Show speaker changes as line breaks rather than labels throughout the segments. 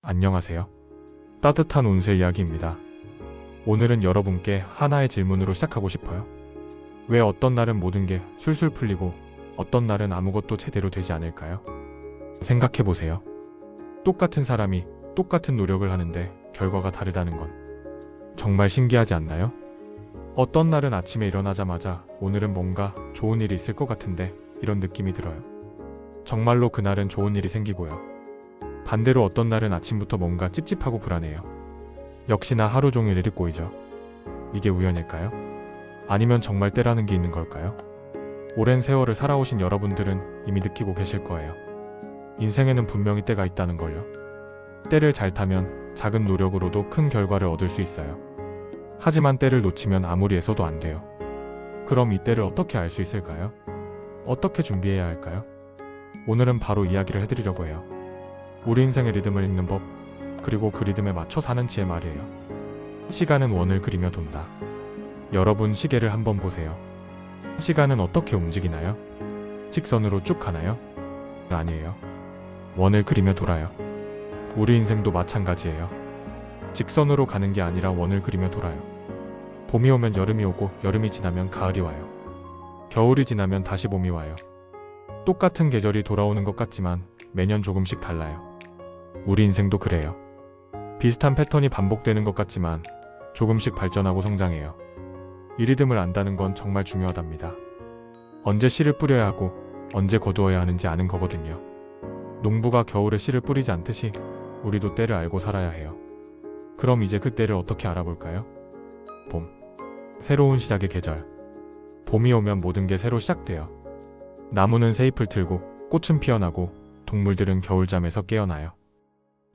안녕하세요. 따뜻한 운세 이야기입니다. 오늘은 여러분께 하나의 질문으로 시작하고 싶어요. 왜 어떤 날은 모든 게 술술 풀리고 어떤 날은 아무것도 제대로 되지 않을까요? 생각해보세요. 똑같은 사람이 똑같은 노력을 하는데 결과가 다르다는 건 정말 신기하지 않나요? 어떤 날은 아침에 일어나자마자 오늘은 뭔가 좋은 일이 있을 것 같은데 이런 느낌이 들어요. 정말로 그날은 좋은 일이 생기고요. 반대로 어떤 날은 아침부터 뭔가 찝찝하고 불안해요. 역시나 하루 종일 일이 꼬이죠. 이게 우연일까요? 아니면 정말 때라는 게 있는 걸까요? 오랜 세월을 살아오신 여러분들은 이미 느끼고 계실 거예요. 인생에는 분명히 때가 있다는 걸요. 때를 잘 타면 작은 노력으로도 큰 결과를 얻을 수 있어요. 하지만 때를 놓치면 아무리 애써도 안 돼요. 그럼 이 때를 어떻게 알 수 있을까요? 어떻게 준비해야 할까요? 오늘은 바로 이야기를 해드리려고 해요. 우리 인생의 리듬을 읽는 법, 그리고 그 리듬에 맞춰 사는 지혜 말이에요. 시간은 원을 그리며 돈다. 여러분 시계를 한번 보세요. 시간은 어떻게 움직이나요? 직선으로 쭉 가나요? 아니에요. 원을 그리며 돌아요. 우리 인생도 마찬가지예요. 직선으로 가는 게 아니라 원을 그리며 돌아요. 봄이 오면 여름이 오고 여름이 지나면 가을이 와요. 겨울이 지나면 다시 봄이 와요. 똑같은 계절이 돌아오는 것 같지만 매년 조금씩 달라요. 우리 인생도 그래요. 비슷한 패턴이 반복되는 것 같지만 조금씩 발전하고 성장해요. 이 리듬을 안다는 건 정말 중요하답니다. 언제 씨를 뿌려야 하고 언제 거두어야 하는지 아는 거거든요. 농부가 겨울에 씨를 뿌리지 않듯이 우리도 때를 알고 살아야 해요. 그럼 이제 그 때를 어떻게 알아볼까요? 봄. 새로운 시작의 계절. 봄이 오면 모든 게 새로 시작돼요. 나무는 새잎을 틀고 꽃은 피어나고 동물들은 겨울잠에서 깨어나요.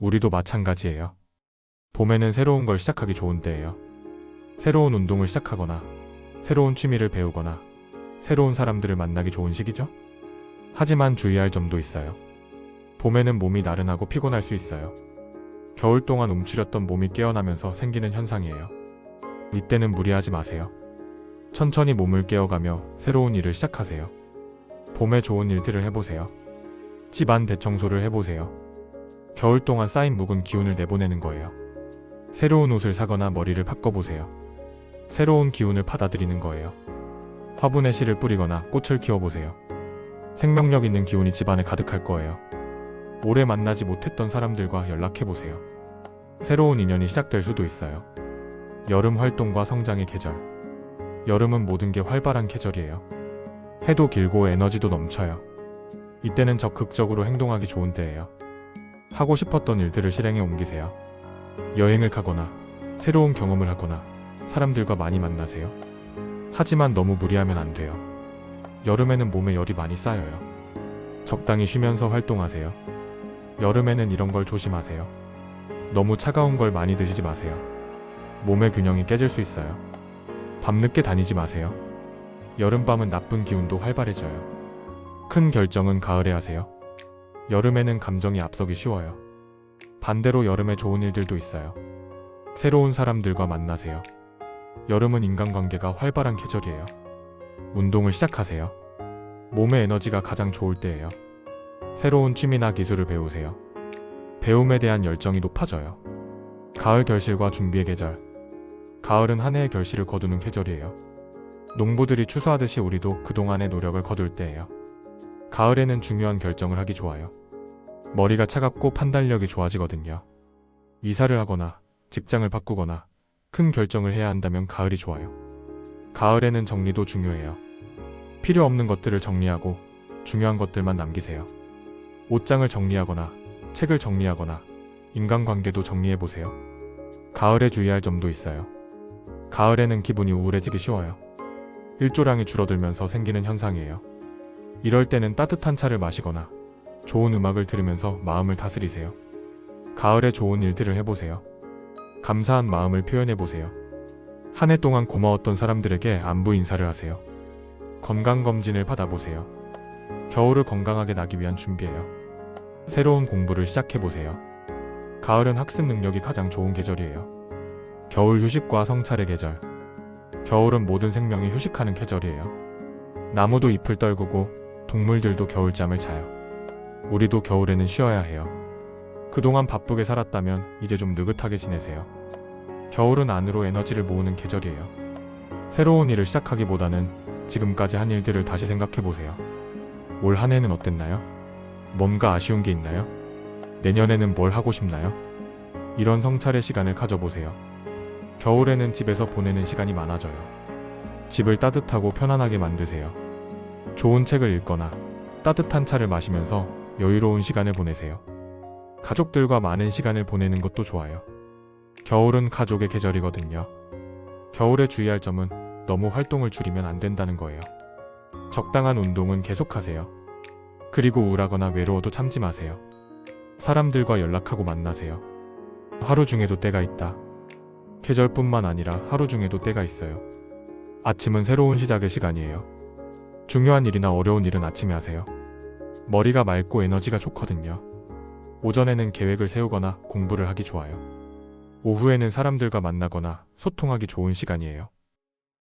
우리도 마찬가지예요. 봄에는 새로운 걸 시작하기 좋은 때예요. 새로운 운동을 시작하거나 새로운 취미를 배우거나 새로운 사람들을 만나기 좋은 시기죠? 하지만 주의할 점도 있어요. 봄에는 몸이 나른하고 피곤할 수 있어요. 겨울 동안 움츠렸던 몸이 깨어나면서 생기는 현상이에요. 이때는 무리하지 마세요. 천천히 몸을 깨어가며 새로운 일을 시작하세요. 봄에 좋은 일들을 해보세요. 집안 대청소를 해보세요. 겨울 동안 쌓인 묵은 기운을 내보내는 거예요. 새로운 옷을 사거나 머리를 바꿔보세요. 새로운 기운을 받아들이는 거예요. 화분에 씨를 뿌리거나 꽃을 키워보세요. 생명력 있는 기운이 집안에 가득할 거예요. 오래 만나지 못했던 사람들과 연락해보세요. 새로운 인연이 시작될 수도 있어요. 여름 활동과 성장의 계절. 여름은 모든 게 활발한 계절이에요. 해도 길고 에너지도 넘쳐요. 이때는 적극적으로 행동하기 좋은 때예요. 하고 싶었던 일들을 실행에 옮기세요. 여행을 가거나 새로운 경험을 하거나 사람들과 많이 만나세요. 하지만 너무 무리하면 안 돼요. 여름에는 몸에 열이 많이 쌓여요. 적당히 쉬면서 활동하세요. 여름에는 이런 걸 조심하세요. 너무 차가운 걸 많이 드시지 마세요. 몸의 균형이 깨질 수 있어요. 밤늦게 다니지 마세요. 여름밤은 나쁜 기운도 활발해져요. 큰 결정은 가을에 하세요. 여름에는 감정이 앞서기 쉬워요. 반대로 여름에 좋은 일들도 있어요. 새로운 사람들과 만나세요. 여름은 인간관계가 활발한 계절이에요. 운동을 시작하세요. 몸의 에너지가 가장 좋을 때예요. 새로운 취미나 기술을 배우세요. 배움에 대한 열정이 높아져요. 가을 결실과 준비의 계절. 가을은 한 해의 결실을 거두는 계절이에요. 농부들이 추수하듯이 우리도 그동안의 노력을 거둘 때예요. 가을에는 중요한 결정을 하기 좋아요. 머리가 차갑고 판단력이 좋아지거든요. 이사를 하거나 직장을 바꾸거나 큰 결정을 해야 한다면 가을이 좋아요. 가을에는 정리도 중요해요. 필요 없는 것들을 정리하고 중요한 것들만 남기세요. 옷장을 정리하거나 책을 정리하거나 인간관계도 정리해보세요. 가을에 주의할 점도 있어요. 가을에는 기분이 우울해지기 쉬워요. 일조량이 줄어들면서 생기는 현상이에요. 이럴 때는 따뜻한 차를 마시거나 좋은 음악을 들으면서 마음을 다스리세요. 가을에 좋은 일들을 해보세요. 감사한 마음을 표현해보세요. 한 해 동안 고마웠던 사람들에게 안부 인사를 하세요. 건강검진을 받아보세요. 겨울을 건강하게 나기 위한 준비예요. 새로운 공부를 시작해보세요. 가을은 학습 능력이 가장 좋은 계절이에요. 겨울 휴식과 성찰의 계절. 겨울은 모든 생명이 휴식하는 계절이에요. 나무도 잎을 떨구고 동물들도 겨울잠을 자요. 우리도 겨울에는 쉬어야 해요. 그동안 바쁘게 살았다면 이제 좀 느긋하게 지내세요. 겨울은 안으로 에너지를 모으는 계절이에요. 새로운 일을 시작하기보다는 지금까지 한 일들을 다시 생각해보세요. 올 한 해는 어땠나요? 뭔가 아쉬운 게 있나요? 내년에는 뭘 하고 싶나요? 이런 성찰의 시간을 가져보세요. 겨울에는 집에서 보내는 시간이 많아져요. 집을 따뜻하고 편안하게 만드세요. 좋은 책을 읽거나 따뜻한 차를 마시면서 여유로운 시간을 보내세요. 가족들과 많은 시간을 보내는 것도 좋아요. 겨울은 가족의 계절이거든요. 겨울에 주의할 점은 너무 활동을 줄이면 안 된다는 거예요. 적당한 운동은 계속하세요. 그리고 우울하거나 외로워도 참지 마세요. 사람들과 연락하고 만나세요. 하루 중에도 때가 있다. 계절뿐만 아니라 하루 중에도 때가 있어요. 아침은 새로운 시작의 시간이에요. 중요한 일이나 어려운 일은 아침에 하세요. 머리가 맑고 에너지가 좋거든요. 오전에는 계획을 세우거나 공부를 하기 좋아요. 오후에는 사람들과 만나거나 소통하기 좋은 시간이에요.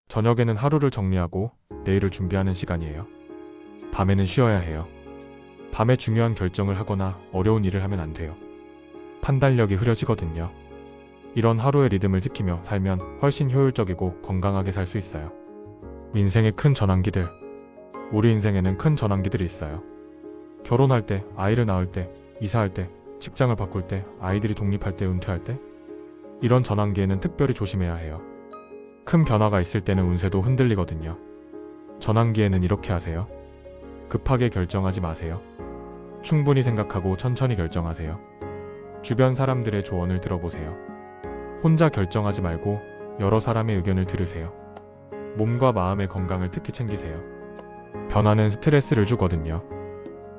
저녁에는 하루를 정리하고 내일을 준비하는 시간이에요. 밤에는 쉬어야 해요. 밤에 중요한 결정을 하거나 어려운 일을 하면 안 돼요. 판단력이 흐려지거든요. 이런 하루의 리듬을 지키며 살면 훨씬 효율적이고 건강하게 살 수 있어요. 인생의 큰 전환기들. 우리 인생에는 큰 전환기들이 있어요. 결혼할 때, 아이를 낳을 때, 이사할 때, 직장을 바꿀 때, 아이들이 독립할 때, 은퇴할 때. 이런 전환기에는 특별히 조심해야 해요. 큰 변화가 있을 때는 운세도 흔들리거든요. 전환기에는 이렇게 하세요. 급하게 결정하지 마세요. 충분히 생각하고 천천히 결정하세요. 주변 사람들의 조언을 들어보세요. 혼자 결정하지 말고 여러 사람의 의견을 들으세요. 몸과 마음의 건강을 특히 챙기세요. 변화는 스트레스를 주거든요.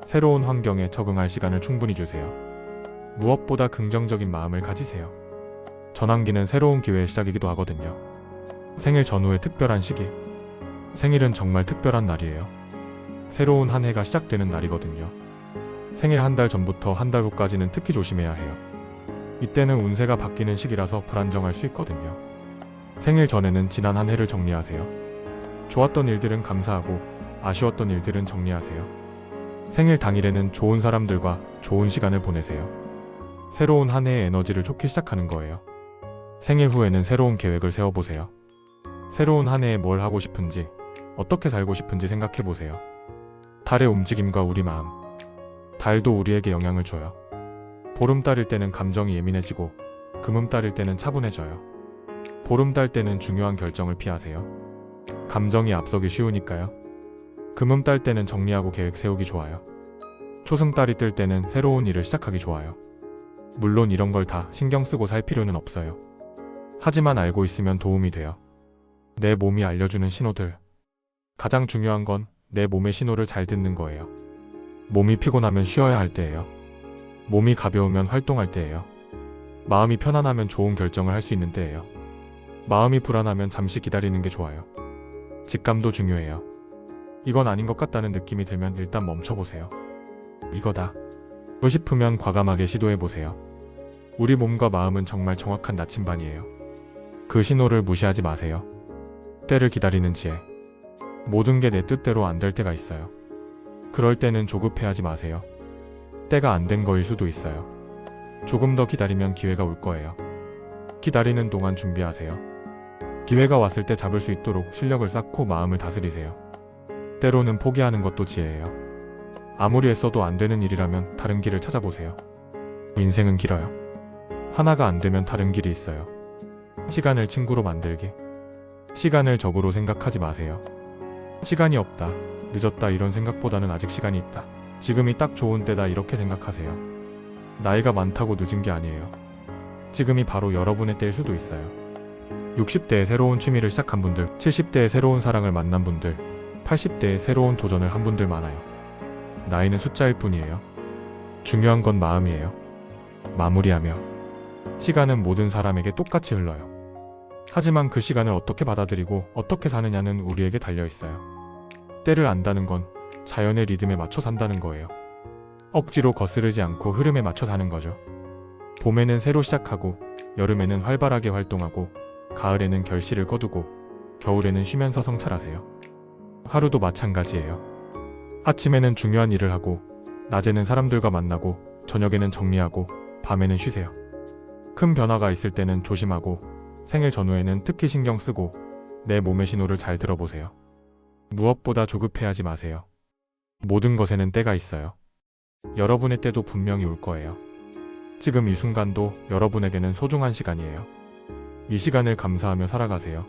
새로운 환경에 적응할 시간을 충분히 주세요. 무엇보다 긍정적인 마음을 가지세요. 전환기는 새로운 기회의 시작이기도 하거든요. 생일 전후의 특별한 시기. 생일은 정말 특별한 날이에요. 새로운 한 해가 시작되는 날이거든요. 생일 한 달 전부터 한 달 후까지는 특히 조심해야 해요. 이때는 운세가 바뀌는 시기라서 불안정할 수 있거든요. 생일 전에는 지난 한 해를 정리하세요. 좋았던 일들은 감사하고 아쉬웠던 일들은 정리하세요. 생일 당일에는 좋은 사람들과 좋은 시간을 보내세요. 새로운 한 해의 에너지를 좋게 시작하는 거예요. 생일 후에는 새로운 계획을 세워보세요. 새로운 한 해에 뭘 하고 싶은지, 어떻게 살고 싶은지 생각해보세요. 달의 움직임과 우리 마음. 달도 우리에게 영향을 줘요. 보름달일 때는 감정이 예민해지고 금음달일 때는 차분해져요. 보름달 때는 중요한 결정을 피하세요. 감정이 앞서기 쉬우니까요. 금음달 때는 정리하고 계획 세우기 좋아요. 초승달이 뜰 때는 새로운 일을 시작하기 좋아요. 물론 이런 걸 다 신경 쓰고 살 필요는 없어요. 하지만 알고 있으면 도움이 돼요. 내 몸이 알려주는 신호들. 가장 중요한 건 내 몸의 신호를 잘 듣는 거예요. 몸이 피곤하면 쉬어야 할 때예요. 몸이 가벼우면 활동할 때예요. 마음이 편안하면 좋은 결정을 할 수 있는 때예요. 마음이 불안하면 잠시 기다리는 게 좋아요. 직감도 중요해요. 이건 아닌 것 같다는 느낌이 들면 일단 멈춰보세요. 이거다 싶으면 과감하게 시도해보세요. 우리 몸과 마음은 정말 정확한 나침반이에요. 그 신호를 무시하지 마세요. 때를 기다리는 지혜. 모든 게 내 뜻대로 안 될 때가 있어요. 그럴 때는 조급해하지 마세요. 때가 안 된 거일 수도 있어요. 조금 더 기다리면 기회가 올 거예요. 기다리는 동안 준비하세요. 기회가 왔을 때 잡을 수 있도록 실력을 쌓고 마음을 다스리세요. 때로는 포기하는 것도 지혜예요. 아무리 애써도 안 되는 일이라면 다른 길을 찾아보세요. 인생은 길어요. 하나가 안 되면 다른 길이 있어요. 시간을 친구로 만들기. 시간을 적으로 생각하지 마세요. 시간이 없다, 늦었다 이런 생각보다는 아직 시간이 있다. 지금이 딱 좋은 때다 이렇게 생각하세요. 나이가 많다고 늦은 게 아니에요. 지금이 바로 여러분의 때일 수도 있어요. 60대에 새로운 취미를 시작한 분들, 70대에 새로운 사랑을 만난 분들, 80대에 새로운 도전을 한 분들 많아요. 나이는 숫자일 뿐이에요. 중요한 건 마음이에요. 마무리하며. 시간은 모든 사람에게 똑같이 흘러요. 하지만 그 시간을 어떻게 받아들이고 어떻게 사느냐는 우리에게 달려있어요. 때를 안다는 건 자연의 리듬에 맞춰 산다는 거예요. 억지로 거스르지 않고 흐름에 맞춰 사는 거죠. 봄에는 새로 시작하고, 여름에는 활발하게 활동하고, 가을에는 결실을 거두고, 겨울에는 쉬면서 성찰하세요. 하루도 마찬가지예요. 아침에는 중요한 일을 하고, 낮에는 사람들과 만나고, 저녁에는 정리하고, 밤에는 쉬세요. 큰 변화가 있을 때는 조심하고 생일 전후에는 특히 신경 쓰고 내 몸의 신호를 잘 들어보세요. 무엇보다 조급해하지 마세요. 모든 것에는 때가 있어요. 여러분의 때도 분명히 올 거예요. 지금 이 순간도 여러분에게는 소중한 시간이에요. 이 시간을 감사하며 살아가세요.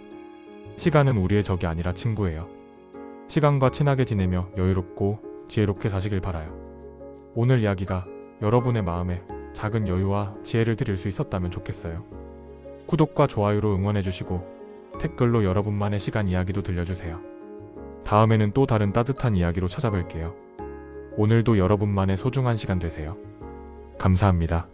시간은 우리의 적이 아니라 친구예요. 시간과 친하게 지내며 여유롭고 지혜롭게 사시길 바라요. 오늘 이야기가 여러분의 마음에 작은 여유와 지혜를 드릴 수 있었다면 좋겠어요. 구독과 좋아요로 응원해주시고 댓글로 여러분만의 시간 이야기도 들려주세요. 다음에는 또 다른 따뜻한 이야기로 찾아뵐게요. 오늘도 여러분만의 소중한 시간 되세요. 감사합니다.